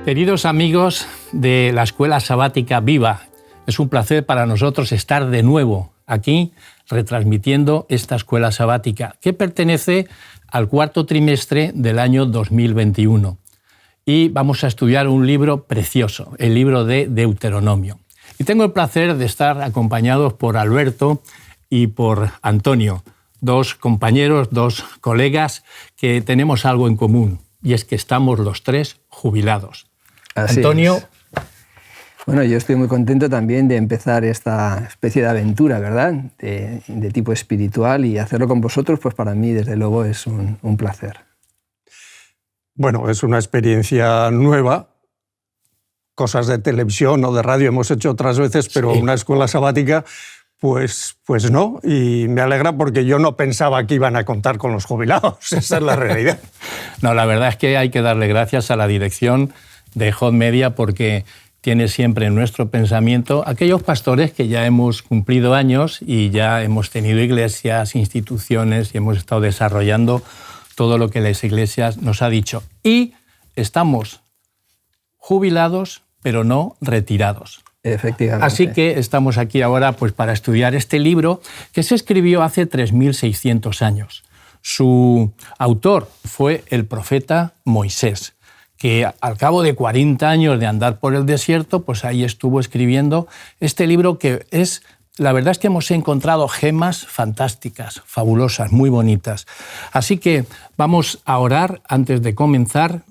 Queridos amigos de la Escuela Sabática Viva, es un placer para nosotros estar de nuevo aquí retransmitiendo esta Escuela Sabática que pertenece al cuarto trimestre del año 2021. Y vamos a estudiar un libro precioso, el libro de Deuteronomio. Y tengo el placer de estar acompañados por Alberto y por Antonio, dos compañeros, dos colegas que tenemos algo en común, y es que estamos los tres jubilados. Así Antonio. es. Bueno, yo estoy muy contento también de empezar esta especie de aventura, ¿verdad? De tipo espiritual, y hacerlo con vosotros, pues para mí, desde luego, es un placer. Bueno, es una experiencia nueva. Cosas de televisión o de radio hemos hecho otras veces, pero una escuela sabática, pues no. Y me alegra porque yo no pensaba que iban a contar con los jubilados. Esa es la realidad. No, la verdad es que hay que darle gracias a la dirección de Hot Media porque tiene siempre en nuestro pensamiento aquellos pastores que ya hemos cumplido años y ya hemos tenido iglesias, instituciones y hemos estado desarrollando todo lo que las iglesias nos ha dicho. Y estamos jubilados, pero no retirados. Efectivamente. Así que estamos aquí ahora pues, para estudiar este libro que se escribió hace 3.600 años. Su autor fue el profeta Moisés, que al cabo de 40 años de andar por el desierto, pues ahí estuvo escribiendo este libro que es, la verdad es que hemos encontrado gemas fantásticas, fabulosas, muy bonitas. Así que vamos a orar antes de comenzar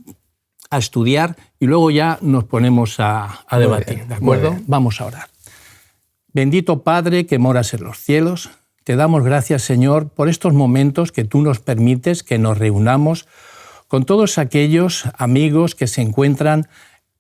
a estudiar y luego ya nos ponemos a debatir, bien, ¿de acuerdo? Vamos a orar. Bendito Padre que moras en los cielos, te damos gracias, Señor, por estos momentos que tú nos permites que nos reunamos con todos aquellos amigos que se encuentran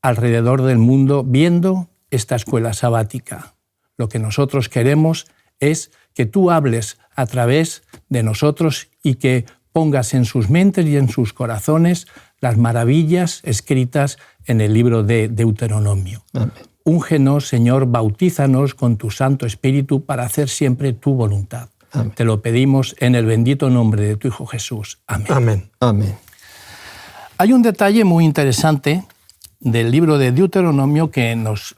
alrededor del mundo viendo esta escuela sabática. Lo que nosotros queremos es que tú hables a través de nosotros y que pongas en sus mentes y en sus corazones las maravillas escritas en el libro de Deuteronomio. Amén. Úngenos, Señor, bautízanos con tu Santo Espíritu para hacer siempre tu voluntad. Amén. Te lo pedimos en el bendito nombre de tu Hijo Jesús. Amén. Amén. Amén. Hay un detalle muy interesante del libro de Deuteronomio que nos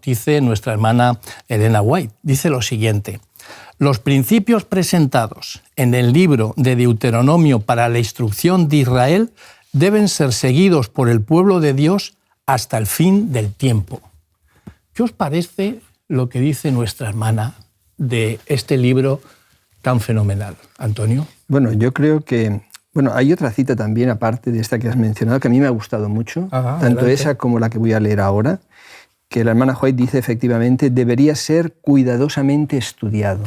dice nuestra hermana Elena White. Dice lo siguiente: los principios presentados en el libro de Deuteronomio para la instrucción de Israel deben ser seguidos por el pueblo de Dios hasta el fin del tiempo. ¿Qué os parece lo que dice nuestra hermana de este libro tan fenomenal, Antonio? Bueno, yo creo que... Bueno, hay otra cita también, aparte de esta que has mencionado, que a mí me ha gustado mucho, tanto adelante. esa como la que voy a leer ahora, que la hermana White dice efectivamente, debería ser cuidadosamente estudiado.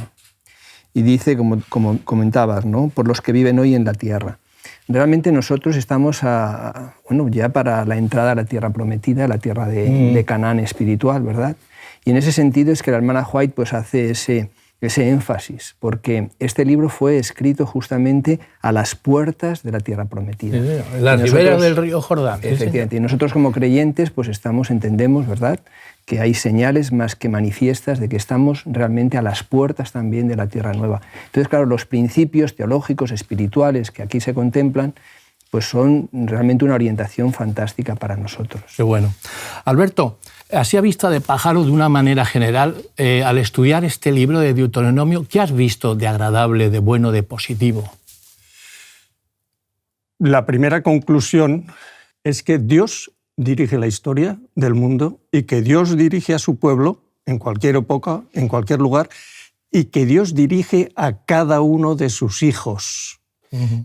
Y dice, como comentabas, ¿no? Por los que viven hoy en la tierra. Realmente nosotros estamos ya para la entrada a la tierra prometida, la tierra de Canaán espiritual, ¿verdad? Y en ese sentido es que la hermana White pues, hace ese énfasis, porque este libro fue escrito justamente a las puertas de la tierra prometida. En las riberas del río Jordán. Efectivamente. Y nosotros como creyentes pues entendemos, ¿verdad?, que hay señales más que manifiestas de que estamos realmente a las puertas también de la tierra nueva. Entonces, claro, los principios teológicos, espirituales que aquí se contemplan, pues son realmente una orientación fantástica para nosotros. Qué bueno. Alberto, así a vista de pájaro, de una manera general, al estudiar este libro de Deuteronomio, ¿qué has visto de agradable, de bueno, de positivo? La primera conclusión es que Dios dirige la historia del mundo y que Dios dirige a su pueblo en cualquier época, en cualquier lugar, y que Dios dirige a cada uno de sus hijos.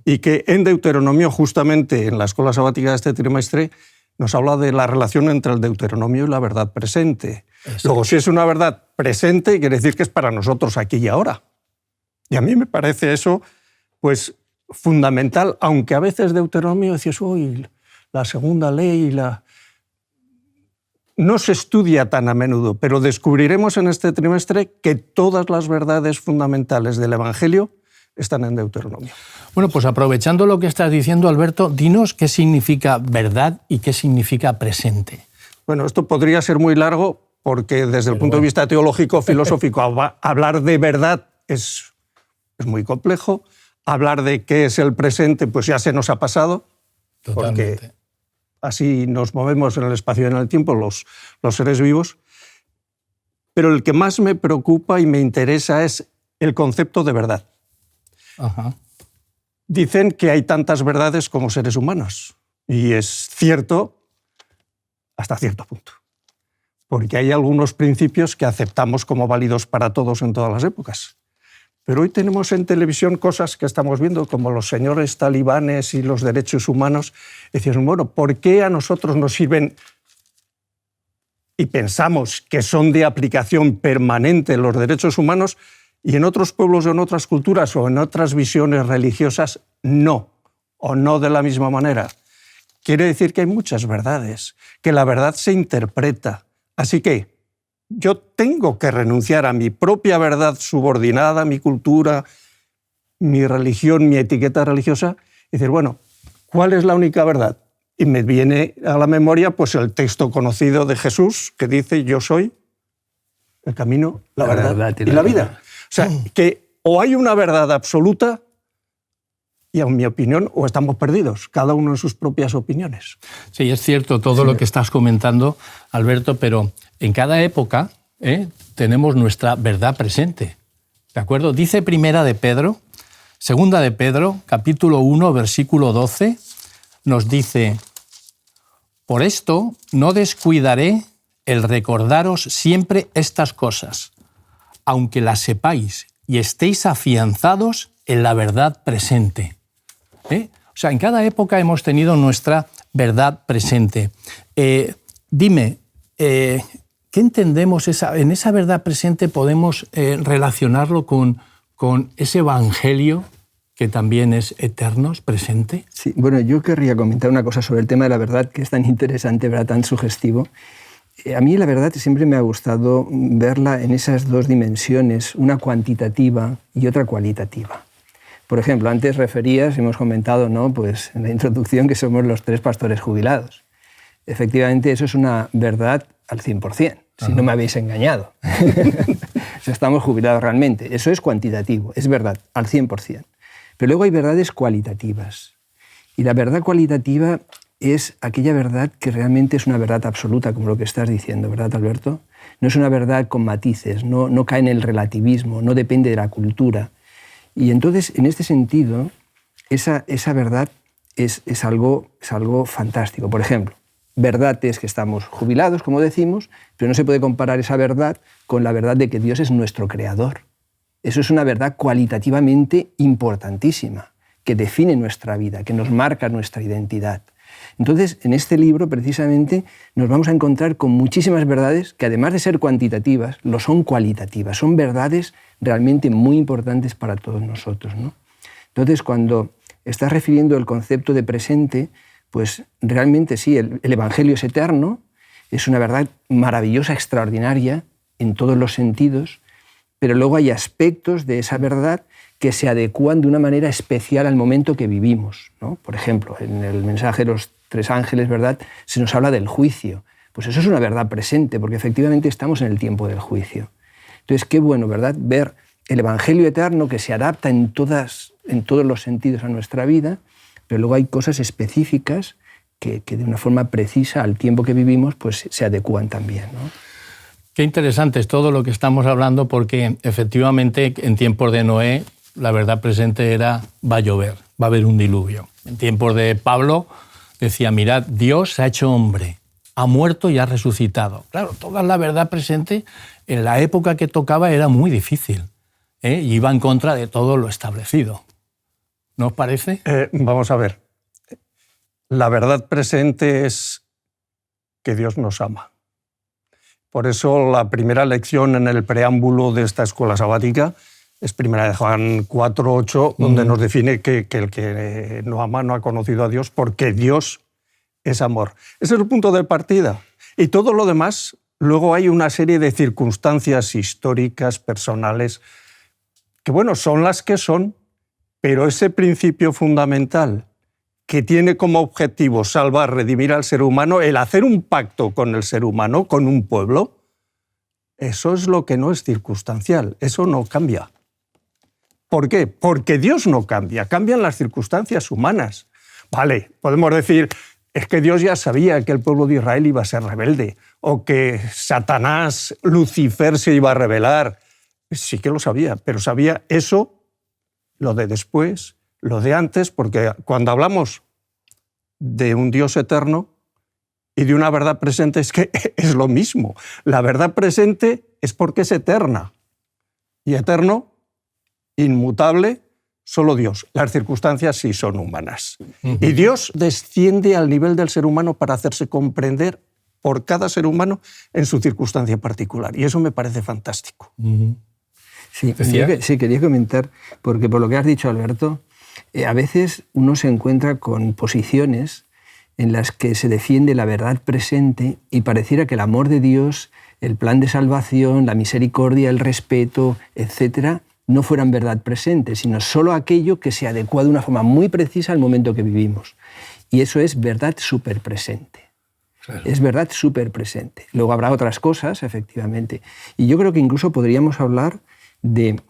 Y que en Deuteronomio, justamente en la escuela sabática de este trimestre, nos habla de la relación entre el Deuteronomio y la verdad presente. Exacto. Luego, si es una verdad presente, quiere decir que es para nosotros aquí y ahora. Y a mí me parece eso pues, fundamental, aunque a veces Deuteronomio decís, uy, la segunda ley, no se estudia tan a menudo, pero descubriremos en este trimestre que todas las verdades fundamentales del Evangelio están en Deuteronomio. Bueno, pues aprovechando lo que estás diciendo, Alberto, dinos qué significa verdad y qué significa presente. Bueno, esto podría ser muy largo porque desde el punto de vista teológico, filosófico, hablar de verdad es muy complejo. Hablar de qué es el presente, pues ya se nos ha pasado. Totalmente. Porque así nos movemos en el espacio y en el tiempo los seres vivos, pero el que más me preocupa y me interesa es el concepto de verdad. Ajá. Dicen que hay tantas verdades como seres humanos, y es cierto hasta cierto punto, porque hay algunos principios que aceptamos como válidos para todos en todas las épocas. Pero hoy tenemos en televisión cosas que estamos viendo, como los señores talibanes y los derechos humanos. Y decimos, bueno, ¿por qué a nosotros nos sirven y pensamos que son de aplicación permanente los derechos humanos y en otros pueblos o en otras culturas o en otras visiones religiosas no, o no de la misma manera? Quiere decir que hay muchas verdades, que la verdad se interpreta. Así que yo tengo que renunciar a mi propia verdad subordinada, mi cultura, mi religión, mi etiqueta religiosa, y decir, bueno, ¿cuál es la única verdad? Y me viene a la memoria pues, el texto conocido de Jesús que dice, yo soy el camino, la verdad y la vida. O sea, que o hay una verdad absoluta y, en mi opinión, o estamos perdidos, cada uno en sus propias opiniones. Sí, es cierto todo lo que estás comentando, Alberto, pero en cada época tenemos nuestra verdad presente. ¿De acuerdo? Dice Primera de Pedro, Segunda de Pedro, capítulo 1, versículo 12, nos dice, por esto no descuidaré el recordaros siempre estas cosas, aunque las sepáis y estéis afianzados en la verdad presente. O sea, en cada época hemos tenido nuestra verdad presente. Dime, ¿qué entendemos? En esa verdad presente podemos relacionarlo con ese evangelio que también es eterno, es presente. Sí, bueno, yo querría comentar una cosa sobre el tema de la verdad, que es tan interesante, ¿verdad? Tan sugestivo. A mí la verdad siempre me ha gustado verla en esas dos dimensiones, una cuantitativa y otra cualitativa. Por ejemplo, antes hemos comentado, ¿no? Pues en la introducción, que somos los 3 pastores jubilados. Efectivamente, eso es una verdad al 100%, si no me habéis engañado. O sea, estamos jubilados realmente. Eso es cuantitativo, es verdad, al 100%. Pero luego hay verdades cualitativas. Y la verdad cualitativa es aquella verdad que realmente es una verdad absoluta, como lo que estás diciendo, ¿verdad, Alberto? No es una verdad con matices, no cae en el relativismo, no depende de la cultura. Y entonces, en este sentido, esa verdad es algo fantástico. Por ejemplo, verdad es que estamos jubilados, como decimos, pero no se puede comparar esa verdad con la verdad de que Dios es nuestro creador. Eso es una verdad cualitativamente importantísima, que define nuestra vida, que nos marca nuestra identidad. Entonces, en este libro, precisamente, nos vamos a encontrar con muchísimas verdades que, además de ser cuantitativas, lo son cualitativas. Son verdades realmente muy importantes para todos nosotros, ¿no? Entonces, cuando estás refiriendo el concepto de presente, pues realmente sí, el Evangelio es eterno, es una verdad maravillosa, extraordinaria, en todos los sentidos, pero luego hay aspectos de esa verdad que se adecúan de una manera especial al momento que vivimos, ¿no? Por ejemplo, en el mensaje de los 3 ángeles, ¿verdad?, se nos habla del juicio. Pues eso es una verdad presente, porque efectivamente estamos en el tiempo del juicio. Entonces, qué bueno, ¿verdad?, ver el Evangelio eterno que se adapta en todos los sentidos a nuestra vida, pero luego hay cosas específicas que de una forma precisa al tiempo que vivimos pues se adecúan también, ¿no? Qué interesante es todo lo que estamos hablando, porque efectivamente en tiempos de Noé la verdad presente era va a llover, va a haber un diluvio. En tiempos de Pablo decía, mirad, Dios se ha hecho hombre, ha muerto y ha resucitado. Claro, toda la verdad presente en la época que tocaba era muy difícil, y iba en contra de todo lo establecido. ¿No os parece? Vamos a ver. La verdad presente es que Dios nos ama. Por eso la primera lección en el preámbulo de esta escuela sabática es Primera de Juan 4:8, donde nos define que el que no ama no ha conocido a Dios, porque Dios es amor. Ese es el punto de partida. Y todo lo demás, luego hay una serie de circunstancias históricas, personales, que bueno, son las que son, pero ese principio fundamental que tiene como objetivo salvar, redimir al ser humano, el hacer un pacto con el ser humano, con un pueblo, eso es lo que no es circunstancial, eso no cambia. ¿Por qué? Porque Dios no cambia, cambian las circunstancias humanas. Vale, podemos decir, es que Dios ya sabía que el pueblo de Israel iba a ser rebelde, o que Satanás, Lucifer, se iba a rebelar. Sí que lo sabía, pero sabía eso, lo de después, lo de antes, porque cuando hablamos de un Dios eterno y de una verdad presente, es que es lo mismo. La verdad presente es porque es eterna. Y eterno, inmutable, solo Dios. Las circunstancias sí son humanas. Y Dios desciende al nivel del ser humano para hacerse comprender por cada ser humano en su circunstancia particular. Y eso me parece fantástico. Sí, quería comentar, porque por lo que has dicho, Alberto, a veces uno se encuentra con posiciones en las que se defiende la verdad presente y pareciera que el amor de Dios, el plan de salvación, la misericordia, el respeto, etcétera, no fueran verdad presente, sino solo aquello que se adecua de una forma muy precisa al momento que vivimos. Y eso es verdad súper presente. Claro. Es verdad súper presente. Luego habrá otras cosas, efectivamente. Y yo creo que incluso podríamos hablar de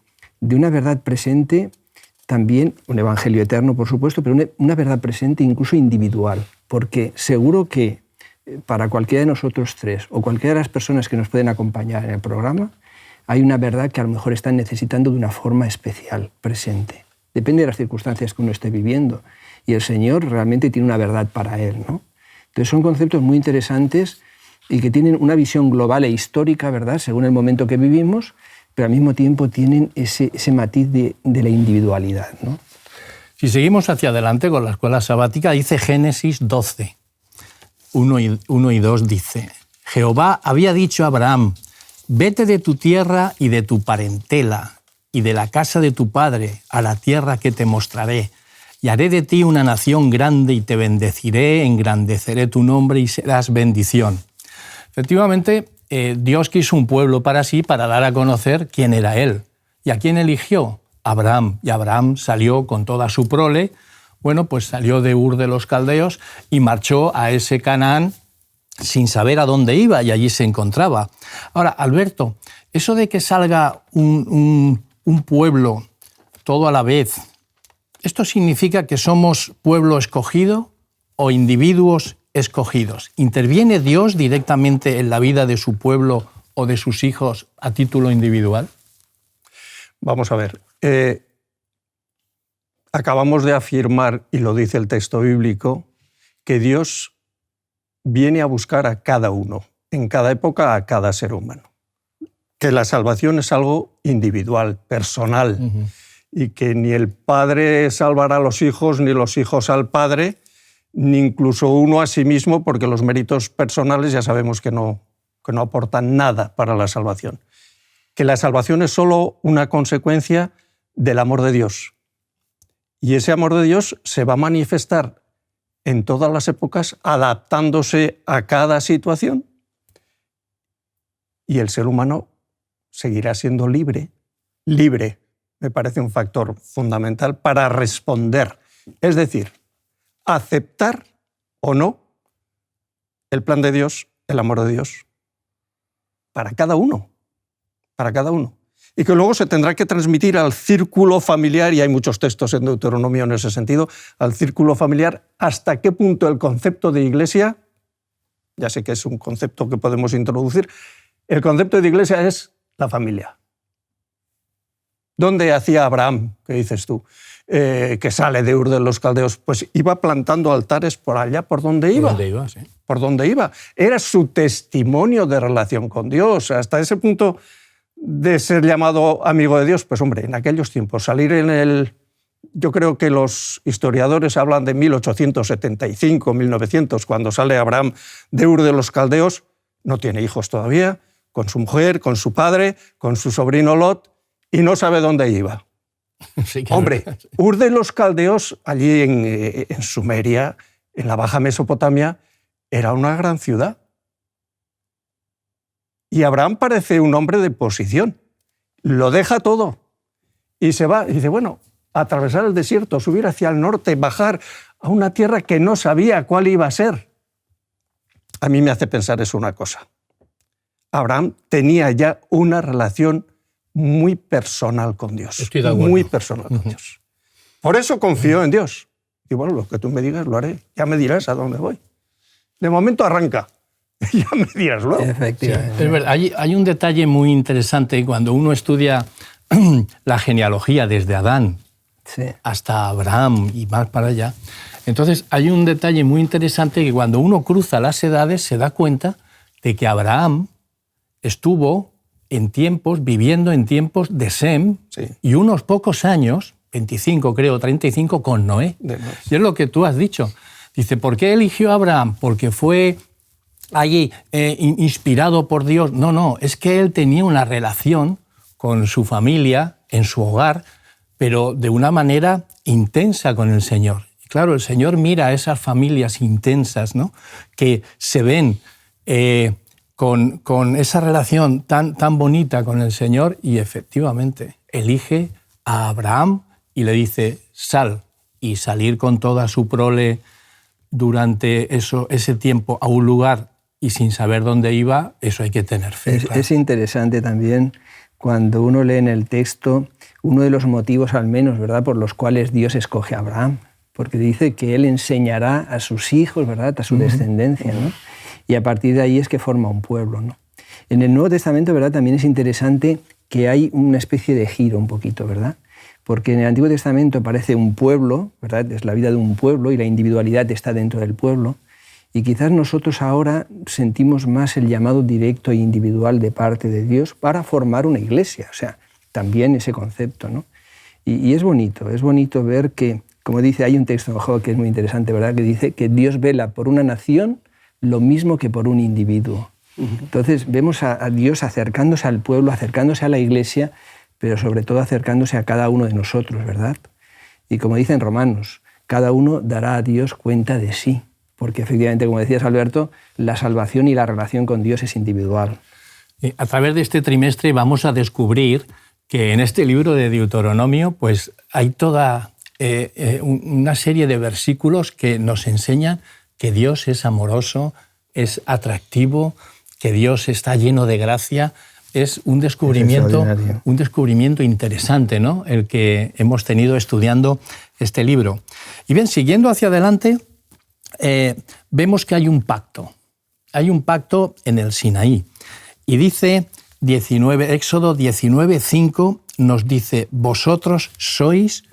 una verdad presente también, un evangelio eterno, por supuesto, pero una verdad presente incluso individual. Porque seguro que para cualquiera de nosotros tres o cualquiera de las personas que nos pueden acompañar en el programa, hay una verdad que a lo mejor están necesitando de una forma especial, presente. Depende de las circunstancias que uno esté viviendo. Y el Señor realmente tiene una verdad para él, ¿no? Entonces son conceptos muy interesantes y que tienen una visión global e histórica, ¿verdad?, según el momento que vivimos, pero al mismo tiempo tienen ese matiz de la individualidad, ¿no? Si seguimos hacia adelante con la escuela sabática, dice Génesis 12, 1 y 2 dice: Jehová había dicho a Abraham: vete de tu tierra y de tu parentela y de la casa de tu padre a la tierra que te mostraré, y haré de ti una nación grande y te bendeciré, engrandeceré tu nombre y serás bendición. Efectivamente, Dios quiso un pueblo para sí, para dar a conocer quién era Él. ¿Y a quién eligió? Abraham. Y Abraham salió con toda su prole, bueno, pues salió de Ur de los Caldeos y marchó a ese Canaán sin saber a dónde iba, y allí se encontraba. Ahora, Alberto, eso de que salga un pueblo todo a la vez, ¿esto significa que somos pueblo escogido o individuos escogidos? ¿Interviene Dios directamente en la vida de su pueblo o de sus hijos a título individual? Vamos a ver. Acabamos de afirmar, y lo dice el texto bíblico, que Dios viene a buscar a cada uno, en cada época a cada ser humano. Que la salvación es algo individual, personal, y que ni el padre salvará a los hijos, ni los hijos al padre, ni incluso uno a sí mismo, porque los méritos personales ya sabemos que no aportan nada para la salvación. Que la salvación es solo una consecuencia del amor de Dios. Y ese amor de Dios se va a manifestar en todas las épocas, adaptándose a cada situación. Y el ser humano seguirá siendo libre. Libre, me parece un factor fundamental para responder. Es decir, aceptar o no el plan de Dios, el amor de Dios, para cada uno. Para cada uno. Y que luego se tendrá que transmitir al círculo familiar, y hay muchos textos en Deuteronomio en ese sentido, al círculo familiar, hasta qué punto el concepto de iglesia, ya sé que es un concepto que podemos introducir, el concepto de iglesia es la familia. ¿Dónde hacía Abraham, qué dices tú, que sale de Ur de los Caldeos? Pues iba plantando altares por allá, por donde iba. Por donde iba, sí. Por donde iba. Era su testimonio de relación con Dios, hasta ese punto de ser llamado amigo de Dios. Pues hombre, en aquellos tiempos, salir en el... Yo creo que los historiadores hablan de 1875, 1900, cuando sale Abraham de Ur de los Caldeos, no tiene hijos todavía, con su mujer, con su padre, con su sobrino Lot, y no sabe dónde iba. Sí, claro. Hombre, Ur de los Caldeos, allí en Sumeria, en la Baja Mesopotamia, era una gran ciudad. Y Abraham parece un hombre de posición. Lo deja todo y se va. Y dice, bueno, atravesar el desierto, subir hacia el norte, bajar a una tierra que no sabía cuál iba a ser. A mí me hace pensar eso una cosa. Abraham tenía ya una relación muy personal con Dios. Estoy de acuerdo. Muy personal con Dios. Por eso confió en Dios. Y bueno, lo que tú me digas lo haré. Ya me dirás a dónde voy. De momento arranca. Ya me dirás luego. Efectivamente. Sí, es verdad. Hay un detalle muy interesante cuando uno estudia la genealogía desde Adán Sí. hasta Abraham y más para allá. Entonces hay un detalle muy interesante que cuando uno cruza las edades se da cuenta de que Abraham estuvo viviendo en tiempos de Sem, Sí. y unos pocos años, 25 creo, 35, con Noé. Y es lo que tú has dicho. Dice, ¿por qué eligió a Abraham? Porque fue allí inspirado por Dios. No, es que él tenía una relación con su familia, en su hogar, pero de una manera intensa con el Señor. Y claro, el Señor mira a esas familias intensas, ¿no?, que se ven con esa relación tan bonita con el Señor, y efectivamente elige a Abraham y le dice, sal, y salir con toda su prole durante ese tiempo a un lugar y sin saber dónde iba, eso hay que tener fe. Claro. Es interesante también cuando uno lee en el texto uno de los motivos, al menos, ¿verdad?, por los cuales Dios escoge a Abraham, porque dice que él enseñará a sus hijos, ¿verdad?, a su descendencia, ¿no? Y a partir de ahí es que forma un pueblo, ¿no? En el Nuevo Testamento, ¿verdad?, también es interesante que hay una especie de giro un poquito, ¿verdad? Porque en el Antiguo Testamento aparece un pueblo, ¿verdad?, es la vida de un pueblo y la individualidad está dentro del pueblo. Y quizás nosotros ahora sentimos más el llamado directo e individual de parte de Dios para formar una iglesia, o sea, también ese concepto, ¿no? Y es bonito ver que, como dice, hay un texto en Job que es muy interesante, ¿verdad?, que dice que Dios vela por una nación lo mismo que por un individuo. Entonces vemos a Dios acercándose al pueblo, acercándose a la iglesia, pero sobre todo acercándose a cada uno de nosotros, ¿verdad? Y como dice en Romanos, cada uno dará a Dios cuenta de sí. Porque efectivamente, como decías, Alberto, la salvación y la relación con Dios es individual. A través de este trimestre vamos a descubrir que en este libro de Deuteronomio pues, hay toda una serie de versículos que nos enseñan que Dios es amoroso, es atractivo, que Dios está lleno de gracia. Es un descubrimiento interesante, ¿no?, el que hemos tenido estudiando este libro. Y bien, siguiendo hacia adelante, vemos que hay un pacto en el Sinaí, y dice Éxodo 19:5 nos dice, vosotros sois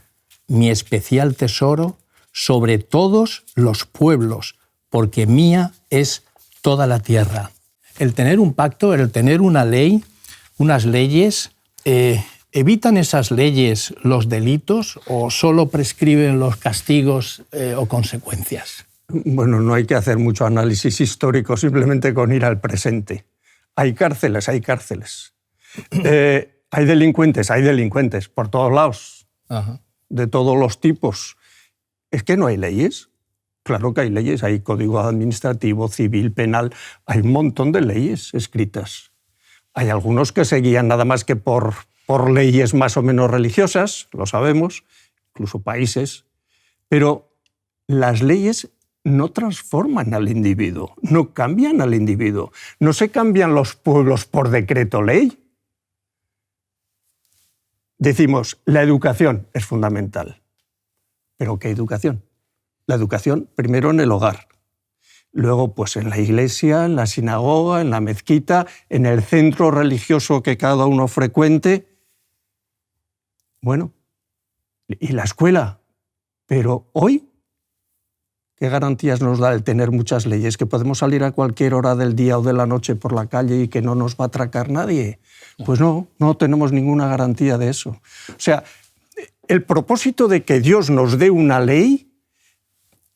mi especial tesoro sobre todos los pueblos, porque mía es toda la tierra. El tener un pacto, el tener una ley, unas leyes, ¿evitan esas leyes los delitos o solo prescriben los castigos o consecuencias? Bueno, no hay que hacer mucho análisis histórico, simplemente con ir al presente. Hay cárceles. Hay delincuentes por todos lados, Ajá. de todos los tipos. ¿Es que no hay leyes? Claro que hay leyes, hay código administrativo, civil, penal, hay un montón de leyes escritas. Hay algunos que se guían nada más que por leyes más o menos religiosas, lo sabemos, incluso países, pero las leyes no transforman al individuo, no cambian al individuo, no se cambian los pueblos por decreto ley. Decimos, la educación es fundamental. ¿Pero qué educación? La educación primero en el hogar, luego pues en la iglesia, en la sinagoga, en la mezquita, en el centro religioso que cada uno frecuente. Bueno, y la escuela. Pero hoy, ¿qué garantías nos da el tener muchas leyes? ¿Que podemos salir a cualquier hora del día o de la noche por la calle y que no nos va a atracar nadie? Pues no tenemos ninguna garantía de eso. O sea, el propósito de que Dios nos dé una ley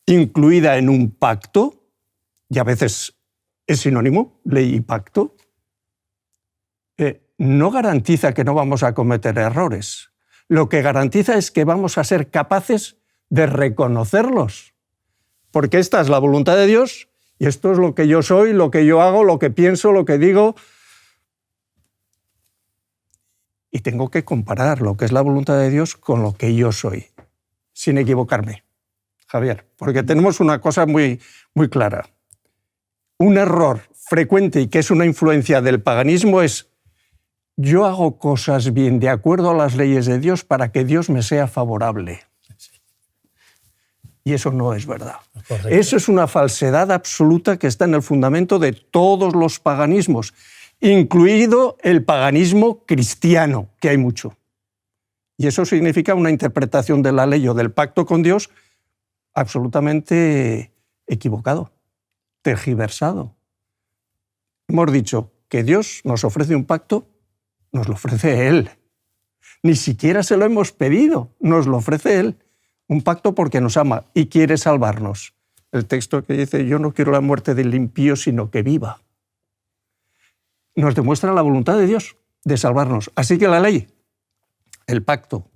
incluida en un pacto, y a veces es sinónimo, ley y pacto, no garantiza que no vamos a cometer errores. Lo que garantiza es que vamos a ser capaces de reconocerlos. Porque esta es la voluntad de Dios y esto es lo que yo soy, lo que yo hago, lo que pienso, lo que digo. Y tengo que comparar lo que es la voluntad de Dios con lo que yo soy, sin equivocarme, Javier, porque tenemos una cosa muy, muy clara. Un error frecuente y que es una influencia del paganismo es yo hago cosas bien de acuerdo a las leyes de Dios para que Dios me sea favorable. Y eso no es verdad. Correcto. Eso es una falsedad absoluta que está en el fundamento de todos los paganismos, incluido el paganismo cristiano, que hay mucho. Y eso significa una interpretación de la ley o del pacto con Dios absolutamente equivocado, tergiversado. Hemos dicho que Dios nos ofrece un pacto, nos lo ofrece Él. Ni siquiera se lo hemos pedido, nos lo ofrece Él. Un pacto porque nos ama y quiere salvarnos. El texto que dice, yo no quiero la muerte del impío, sino que viva. Nos demuestra la voluntad de Dios de salvarnos. Así que la ley, el pacto,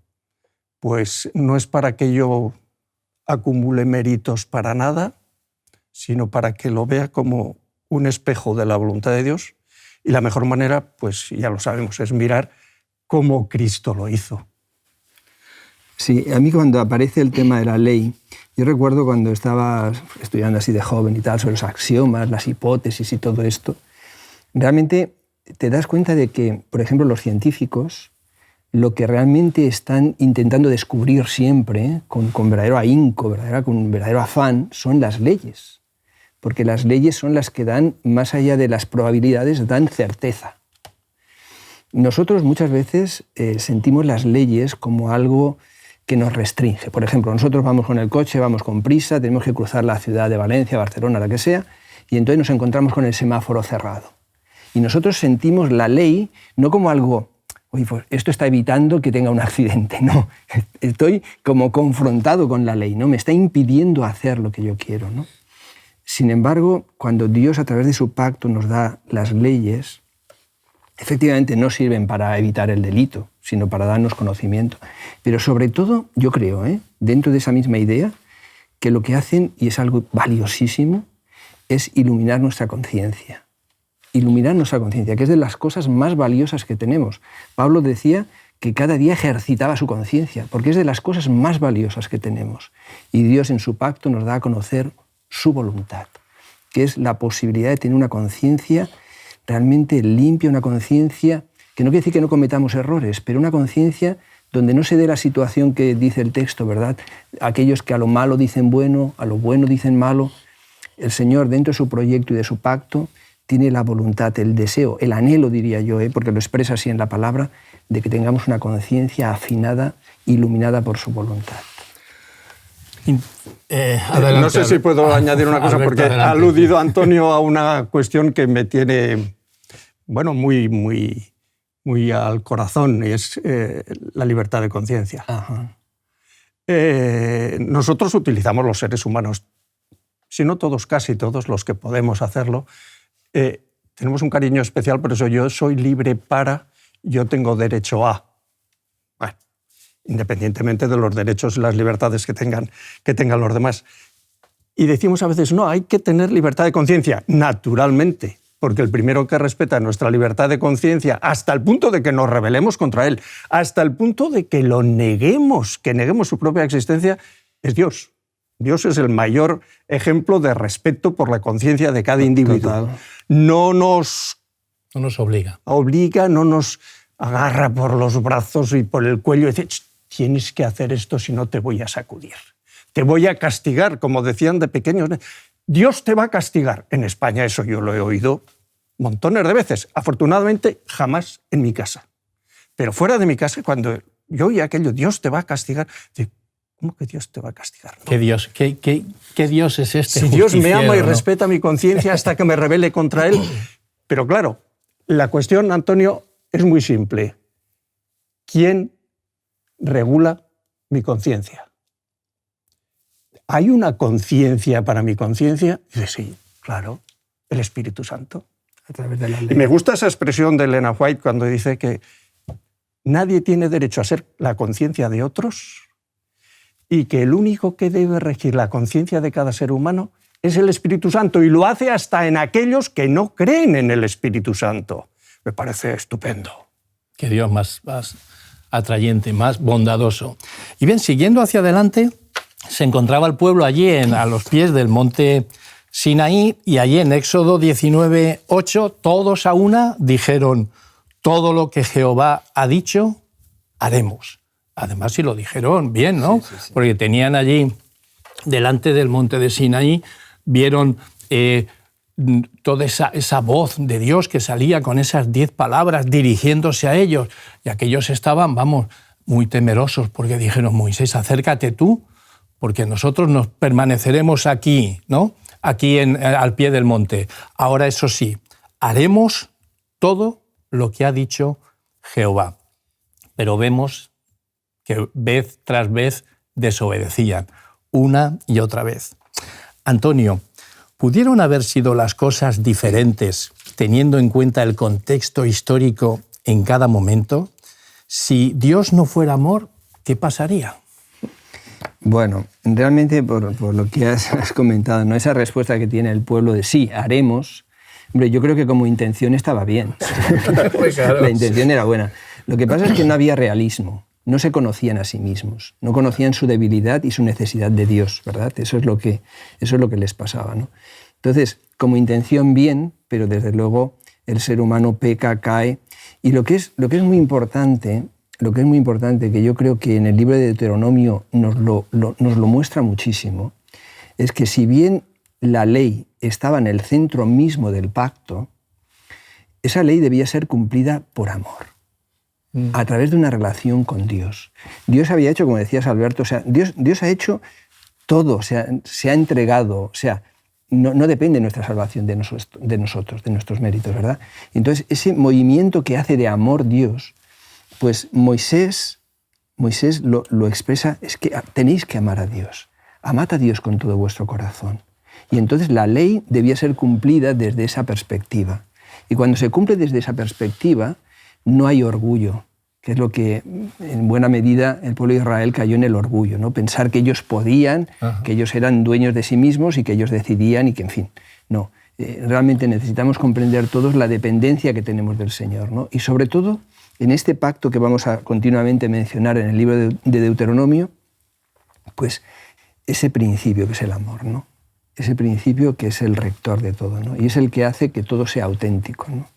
pues no es para que yo acumule méritos para nada, sino para que lo vea como un espejo de la voluntad de Dios. Y la mejor manera, pues ya lo sabemos, es mirar cómo Cristo lo hizo. Sí, a mí cuando aparece el tema de la ley, yo recuerdo cuando estaba estudiando así de joven y tal, sobre los axiomas, las hipótesis y todo esto, realmente te das cuenta de que, por ejemplo, los científicos, lo que realmente están intentando descubrir siempre, con verdadero ahínco, con verdadero afán, son las leyes. Porque las leyes son las que dan, más allá de las probabilidades, dan certeza. Nosotros muchas veces sentimos las leyes como algo que nos restringe. Por ejemplo, nosotros vamos con el coche, vamos con prisa, tenemos que cruzar la ciudad de Valencia, Barcelona, la que sea, y entonces nos encontramos con el semáforo cerrado. Y nosotros sentimos la ley no como algo, oye, pues esto está evitando que tenga un accidente, no. Estoy como confrontado con la ley, ¿no? Me está impidiendo hacer lo que yo quiero, ¿no? Sin embargo, cuando Dios a través de su pacto nos da las leyes, efectivamente no sirven para evitar el delito, sino para darnos conocimiento. Pero sobre todo, yo creo, dentro de esa misma idea, que lo que hacen, y es algo valiosísimo, es iluminar nuestra conciencia. Iluminar nuestra conciencia, que es de las cosas más valiosas que tenemos. Pablo decía que cada día ejercitaba su conciencia, porque es de las cosas más valiosas que tenemos. Y Dios en su pacto nos da a conocer su voluntad, que es la posibilidad de tener una conciencia realmente limpia, una conciencia que no quiere decir que no cometamos errores, pero una conciencia donde no se dé la situación que dice el texto, ¿verdad? Aquellos que a lo malo dicen bueno, a lo bueno dicen malo. El Señor, dentro de su proyecto y de su pacto, tiene la voluntad, el deseo, el anhelo, diría yo, porque lo expresa así en la palabra, de que tengamos una conciencia afinada, iluminada por su voluntad. No sé si puedo añadir una cosa, porque ha aludido Antonio a una cuestión que me tiene, bueno, muy al corazón, y es la libertad de conciencia. Nosotros utilizamos, los seres humanos, si no todos, casi todos los que podemos hacerlo, tenemos un cariño especial, por eso yo soy libre para, yo tengo derecho a. Bueno, independientemente de los derechos y las libertades que tengan los demás. Y decimos a veces, no, hay que tener libertad de conciencia, naturalmente, porque el primero que respeta nuestra libertad de conciencia hasta el punto de que nos rebelemos contra él, hasta el punto de que lo neguemos, que neguemos su propia existencia, es Dios. Dios es el mayor ejemplo de respeto por la conciencia de cada individuo. Total. No nos obliga, no nos agarra por los brazos y por el cuello y dice, tienes que hacer esto si no te voy a sacudir. Te voy a castigar, como decían de pequeños. Dios te va a castigar. En España eso yo lo he oído montones de veces. Afortunadamente, jamás en mi casa. Pero fuera de mi casa, cuando yo oía aquello, Dios te va a castigar, digo, ¿cómo que Dios te va a castigar? ¿No? ¿Qué Dios es este? Si Dios me ama y ¿no? respeta mi conciencia hasta que me rebele contra Él. Pero claro, la cuestión, Antonio, es muy simple. ¿Quién regula mi conciencia? ¿Hay una conciencia para mi conciencia? Dice, sí, claro, el Espíritu Santo. A través de la ley. Y me gusta esa expresión de Elena White cuando dice que nadie tiene derecho a ser la conciencia de otros y que el único que debe regir la conciencia de cada ser humano es el Espíritu Santo, y lo hace hasta en aquellos que no creen en el Espíritu Santo. Me parece estupendo. Qué Dios más atrayente, más bondadoso. Y bien, siguiendo hacia adelante, se encontraba el pueblo allí a los pies del monte Sinaí, y allí en Éxodo 19:8, todos a una dijeron, todo lo que Jehová ha dicho, haremos. Además, si lo dijeron bien, ¿no? Sí. Porque tenían allí delante del monte de Sinaí, vieron toda esa voz de Dios que salía con esas 10 palabras dirigiéndose a ellos. Y aquellos estaban, muy temerosos, porque dijeron: Moisés, acércate tú, porque nosotros nos permaneceremos aquí, ¿no? Aquí al pie del monte. Ahora, eso sí, haremos todo lo que ha dicho Jehová. Pero vemos que vez tras vez desobedecían, una y otra vez. Antonio, ¿pudieron haber sido las cosas diferentes teniendo en cuenta el contexto histórico en cada momento? Si Dios no fuera amor, ¿qué pasaría? Bueno, realmente por lo que has comentado, ¿no? Esa respuesta que tiene el pueblo de sí, haremos, hombre, yo creo que como intención estaba bien. Pues claro. La intención era buena. Lo que pasa es que no había realismo, no se conocían a sí mismos, no conocían su debilidad y su necesidad de Dios, ¿verdad? Eso es lo que les pasaba, ¿no? Entonces, como intención bien, pero desde luego el ser humano peca, cae. Y lo que es muy importante, que yo creo que en el libro de Deuteronomio nos lo muestra muchísimo, es que si bien la ley estaba en el centro mismo del pacto, esa ley debía ser cumplida por amor, a través de una relación con Dios. Dios había hecho, como decías, Alberto, o sea, Dios ha hecho todo, o sea, se ha entregado, o sea, no depende de nuestra salvación de nosotros, de nuestros méritos, ¿verdad? Entonces, ese movimiento que hace de amor Dios, pues Moisés lo expresa, es que tenéis que amar a Dios. Amad a Dios con todo vuestro corazón. Y entonces la ley debía ser cumplida desde esa perspectiva. Y cuando se cumple desde esa perspectiva, no hay orgullo, que es lo que en buena medida el pueblo de Israel cayó en el orgullo, ¿no? Pensar que ellos podían, que ellos eran dueños de sí mismos y que ellos decidían y que, en fin, no. Realmente necesitamos comprender todos la dependencia que tenemos del Señor, ¿no? Y sobre todo, en este pacto que vamos a continuamente mencionar en el libro de Deuteronomio, pues ese principio que es el amor, ¿no? Ese principio que es el rector de todo, ¿no? Y es el que hace que todo sea auténtico, ¿no?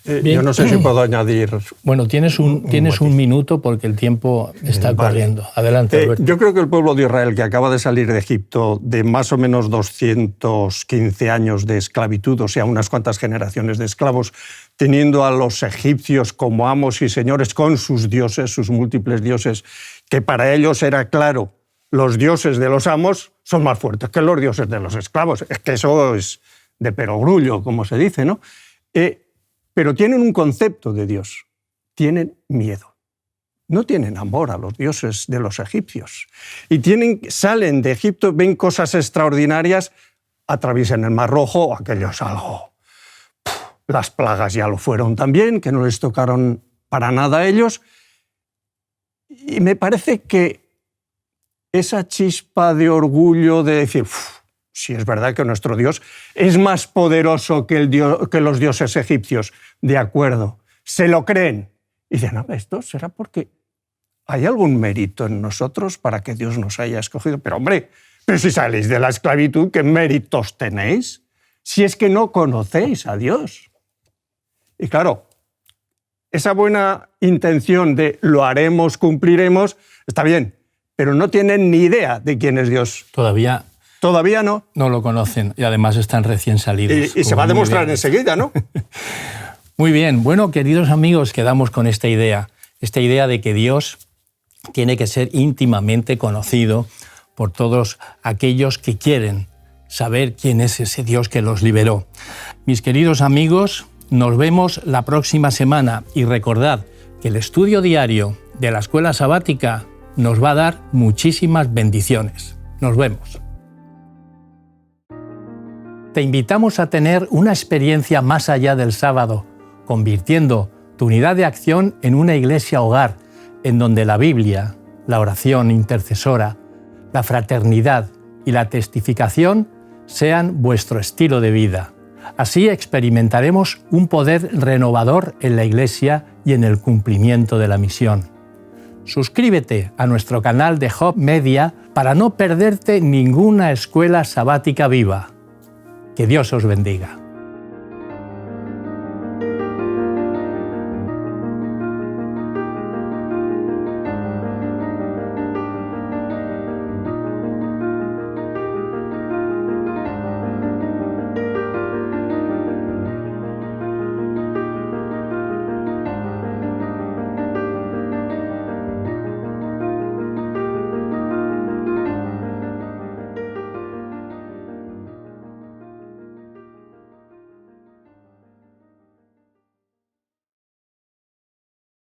Yo no sé si puedo añadir... Bueno, tienes un minuto porque el tiempo está corriendo. Adelante, Alberto. Yo creo que el pueblo de Israel, que acaba de salir de Egipto de más o menos 215 años de esclavitud, o sea, unas cuantas generaciones de esclavos, teniendo a los egipcios como amos y señores con sus dioses, sus múltiples dioses, que para ellos era claro, los dioses de los amos son más fuertes que los dioses de los esclavos. Es que eso es de perogrullo, como se dice, ¿no? Pero tienen un concepto de Dios, tienen miedo. No tienen amor a los dioses de los egipcios. Y salen de Egipto, ven cosas extraordinarias, atraviesan el Mar Rojo, aquello es algo. Las plagas ya lo fueron también, que no les tocaron para nada a ellos. Y me parece que esa chispa de orgullo de decir, si es verdad que nuestro Dios es más poderoso que los dioses egipcios, de acuerdo, se lo creen. Y dicen, no, esto será porque hay algún mérito en nosotros para que Dios nos haya escogido. Pero hombre, pero si salís de la esclavitud, ¿qué méritos tenéis? Si es que no conocéis a Dios. Y claro, esa buena intención de lo haremos, cumpliremos, está bien, pero no tienen ni idea de quién es Dios. Todavía no. No lo conocen y además están recién salidos. Y se va a demostrar enseguida, ¿no? Muy bien. Bueno, queridos amigos, quedamos con esta idea de que Dios tiene que ser íntimamente conocido por todos aquellos que quieren saber quién es ese Dios que los liberó. Mis queridos amigos, nos vemos la próxima semana y recordad que el estudio diario de la Escuela Sabática nos va a dar muchísimas bendiciones. Nos vemos. Te invitamos a tener una experiencia más allá del sábado, convirtiendo tu unidad de acción en una iglesia hogar, en donde la Biblia, la oración intercesora, la fraternidad y la testificación sean vuestro estilo de vida. Así experimentaremos un poder renovador en la iglesia y en el cumplimiento de la misión. Suscríbete a nuestro canal de Hope Media para no perderte ninguna escuela sabática viva. Que Dios os bendiga.